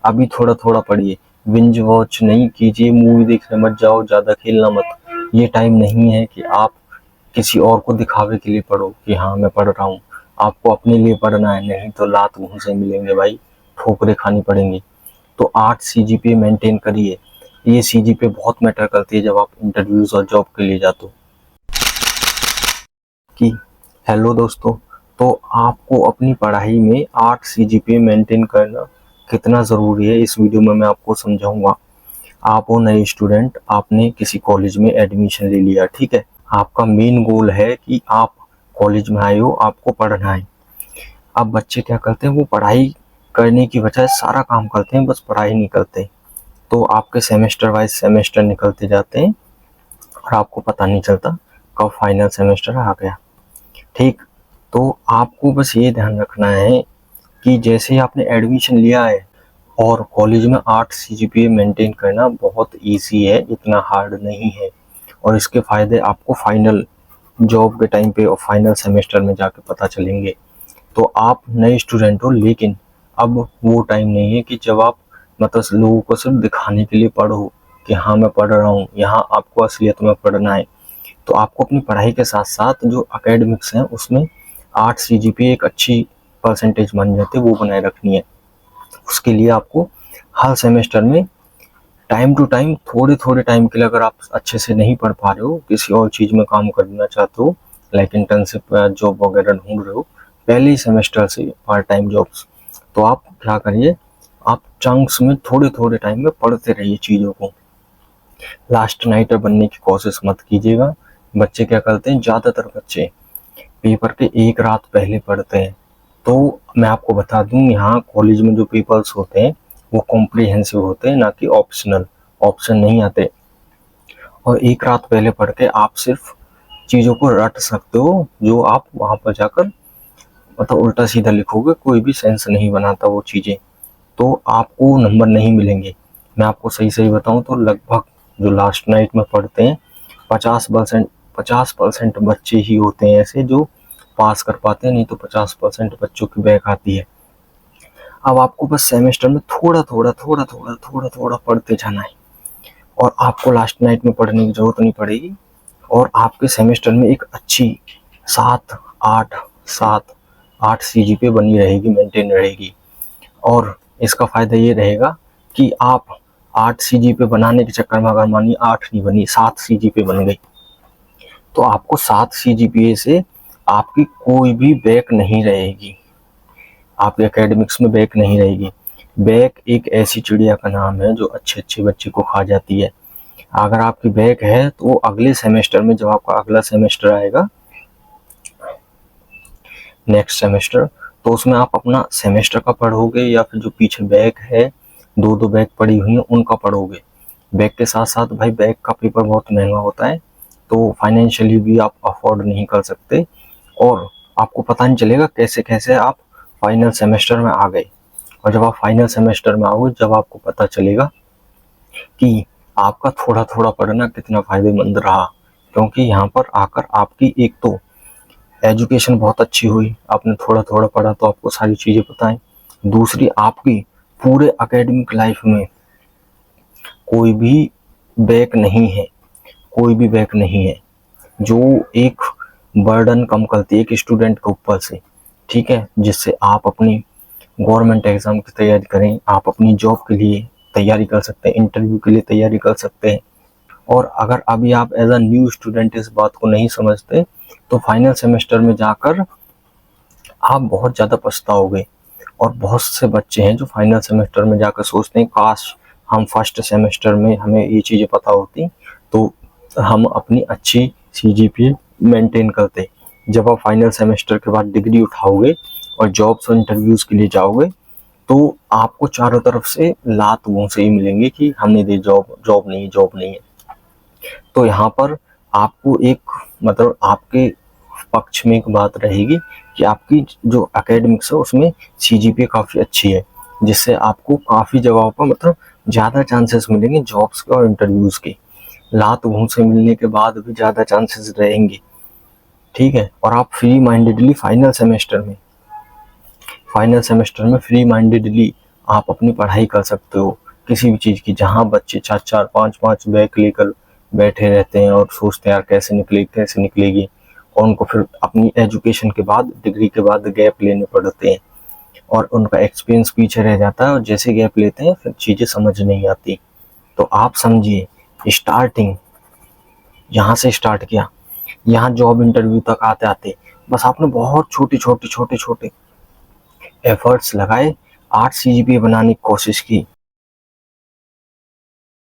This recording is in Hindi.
अभी थोड़ा थोड़ा पढ़िए, बिंज वॉच नहीं कीजिए, मूवी देखने मत जाओ, ज्यादा खेलना मत। ये टाइम नहीं है कि आप किसी और को दिखावे के लिए पढ़ो कि हाँ मैं पढ़ रहा हूँ। आपको अपने लिए पढ़ना है, नहीं तो लात मुंह से मिलेंगे भाई, ठोकरें खानी पड़ेंगी। तो 8 सीजीपीए मेंटेन करिए। ये सीजीपीए बहुत मैटर करती है जब आप इंटरव्यूज और जॉब के लिए जाते हो। कि हेलो दोस्तों, तो आपको अपनी पढ़ाई में 8 सीजीपीए मेंटेन करना कितना ज़रूरी है, इस वीडियो में मैं आपको समझाऊंगा। आप हो नए स्टूडेंट, आपने किसी कॉलेज में एडमिशन ले लिया, ठीक है। आपका मेन गोल है कि आप कॉलेज में आए हो, आपको पढ़ना है। अब बच्चे क्या करते हैं, वो पढ़ाई करने की बजाय सारा काम करते हैं, बस पढ़ाई नहीं करते। तो आपके सेमेस्टर वाइज सेमेस्टर निकलते जाते हैं और आपको पता नहीं चलता कब फाइनल सेमेस्टर आ गया, ठीक। तो आपको बस ये ध्यान रखना है कि जैसे ही आपने एडमिशन लिया है और कॉलेज में 8 सीजीपीए मेंटेन करना बहुत इजी है, इतना हार्ड नहीं है। और इसके फायदे आपको फाइनल जॉब के टाइम पे और फाइनल सेमेस्टर में जाके पता चलेंगे। तो आप नए स्टूडेंट हो, लेकिन अब वो टाइम नहीं है कि जब आप मतलब लोगों को सिर्फ दिखाने के लिए पढ़ो कि हाँ मैं पढ़ रहा हूँ। यहाँ आपको असलियत में पढ़ना है। तो आपको अपनी पढ़ाई के साथ साथ जो एकेडमिक्स हैं उसमें 8 सीजीपीए एक अच्छी परसेंटेज मान जाते हैं वो बनाए रखनी है। उसके लिए आपको हर सेमेस्टर में टाइम टू टाइम, थोड़े थोड़े टाइम के लिए, अगर आप अच्छे से नहीं पढ़ पा रहे हो, किसी और चीज़ में काम करना चाहते हो, लाइक इंटर्नशिप या जॉब वगैरह ढूंढ रहे हो पहले ही सेमेस्टर से पार्ट टाइम जॉब्स, तो आप क्या करिए, आप चंक्स में थोड़े थोड़े टाइम में पढ़ते रहिए चीज़ों को। लास्ट नाइटर बनने की कोशिश मत कीजिएगा। बच्चे क्या करते हैं, ज़्यादातर बच्चे पेपर के एक रात पहले पढ़ते हैं। तो मैं आपको बता दूं, यहाँ कॉलेज में जो पेपर्स होते हैं वो कॉम्प्रिहेंसिव होते हैं, ना कि ऑप्शनल। ऑप्शन नहीं आते। और एक रात पहले पढ़ के आप सिर्फ चीज़ों को रट सकते हो, जो आप वहाँ पर जाकर मतलब उल्टा सीधा लिखोगे, कोई भी सेंस नहीं बनाता वो चीज़ें, तो आपको नंबर नहीं मिलेंगे। मैं आपको सही सही बताऊं तो लगभग जो लास्ट नाइट में पढ़ते हैं 50% बच्चे ही होते हैं ऐसे जो पास कर पाते हैं, नहीं तो 50% बच्चों की बैक आती है। अब आपको बस सेमेस्टर में थोड़ा थोड़ा थोड़ा थोड़ा थोड़ा थोड़ा पढ़ते जाना है और आपको लास्ट नाइट में पढ़ने की जरूरत नहीं पड़ेगी। और आपके सेमेस्टर में एक अच्छी 7 8 सीजीपीए बनी रहेगी, मेंटेन रहेगी। और इसका फायदा ये रहेगा कि आप 8 सीजीपीए बनाने के चक्कर में, अगर मानिए 8 नहीं बनी, 7 सीजीपीए बन गई, तो आपको 7 सीजीपीए से आपकी कोई भी बैक नहीं रहेगी, आपके एकेडमिक्स में बैक नहीं रहेगी। बैक एक ऐसी चिड़िया का नाम है जो अच्छे अच्छे बच्चे को खा जाती है। अगर आपकी बैक है तो अगले सेमेस्टर में, जब आपका अगला सेमेस्टर आएगा, नेक्स्ट सेमेस्टर, तो उसमें आप अपना सेमेस्टर का पढ़ोगे या फिर जो पीछे बैक है, दो दो बैक पड़ी हुई है उनका पढ़ोगे। बैक के साथ साथ भाई बैक का पेपर बहुत महंगा होता है, तो फाइनेंशियली भी आप अफोर्ड नहीं कर सकते और आपको पता नहीं चलेगा कैसे कैसे आप फाइनल सेमेस्टर में आ गए। और जब आप फाइनल सेमेस्टर में आओगे, जब आपको पता चलेगा कि आपका थोड़ा थोड़ा पढ़ना कितना फायदेमंद रहा, क्योंकि यहाँ पर आकर आपकी एक तो एजुकेशन बहुत अच्छी हुई, आपने थोड़ा थोड़ा पढ़ा तो आपको सारी चीज़ें पता है। दूसरी, आपकी पूरे एकेडमिक लाइफ में कोई भी बैक नहीं है, कोई भी बैक नहीं है, जो एक बर्डन कम करती है एक स्टूडेंट के ऊपर से, ठीक है, जिससे आप अपनी गवर्नमेंट एग्जाम की तैयारी करें, आप अपनी जॉब के लिए तैयारी कर सकते हैं, इंटरव्यू के लिए तैयारी कर सकते हैं। और अगर अभी आप एज अ न्यू स्टूडेंट इस बात को नहीं समझते, तो फाइनल सेमेस्टर में जाकर आप बहुत ज़्यादा पछताओगे। और बहुत से बच्चे हैं जो फाइनल सेमेस्टर में जाकर सोचते हैं, काश हम फर्स्ट सेमेस्टर में हमें ये चीज़ें पता होती तो हम अपनी अच्छी सीजीपीए मेंटेन करते। जब आप फाइनल सेमेस्टर के बाद डिग्री उठाओगे और जॉब्स और इंटरव्यूज़ के लिए जाओगे, तो आपको चारों तरफ से लात मुंह से ही मिलेंगे कि हमने दे जॉब, जॉब नहीं, जॉब नहीं है। तो यहाँ पर आपको एक मतलब आपके पक्ष में एक बात रहेगी कि आपकी जो एकेडमिक्स है उसमें सीजीपीए काफ़ी अच्छी है, जिससे आपको काफ़ी जगहों पर मतलब ज़्यादा चांसेस मिलेंगे जॉब्स के और इंटरव्यूज़ के। लात मुंह से मिलने के बाद भी ज़्यादा चांसेस रहेंगे, ठीक है। और आप फ्री माइंडेडली फाइनल सेमेस्टर में फ्री माइंडेडली आप अपनी पढ़ाई कर सकते हो किसी भी चीज़ की। जहाँ बच्चे 4-4 5-5 बैग लेकर बैठे रहते हैं और सोचते हैं यार कैसे निकलेगी, और उनको फिर अपनी एजुकेशन के बाद, डिग्री के बाद गैप लेने पड़ते हैं और उनका एक्सपीरियंस पीछे रह जाता है, और जैसे गैप लेते हैं फिर चीज़ें समझ नहीं आती। तो आप समझिए, स्टार्टिंग यहाँ से स्टार्ट किया, यहाँ जॉब इंटरव्यू तक आते आते बस आपने बहुत छोटे छोटे एफर्ट्स लगाए, 8 CGPA बनाने की कोशिश की।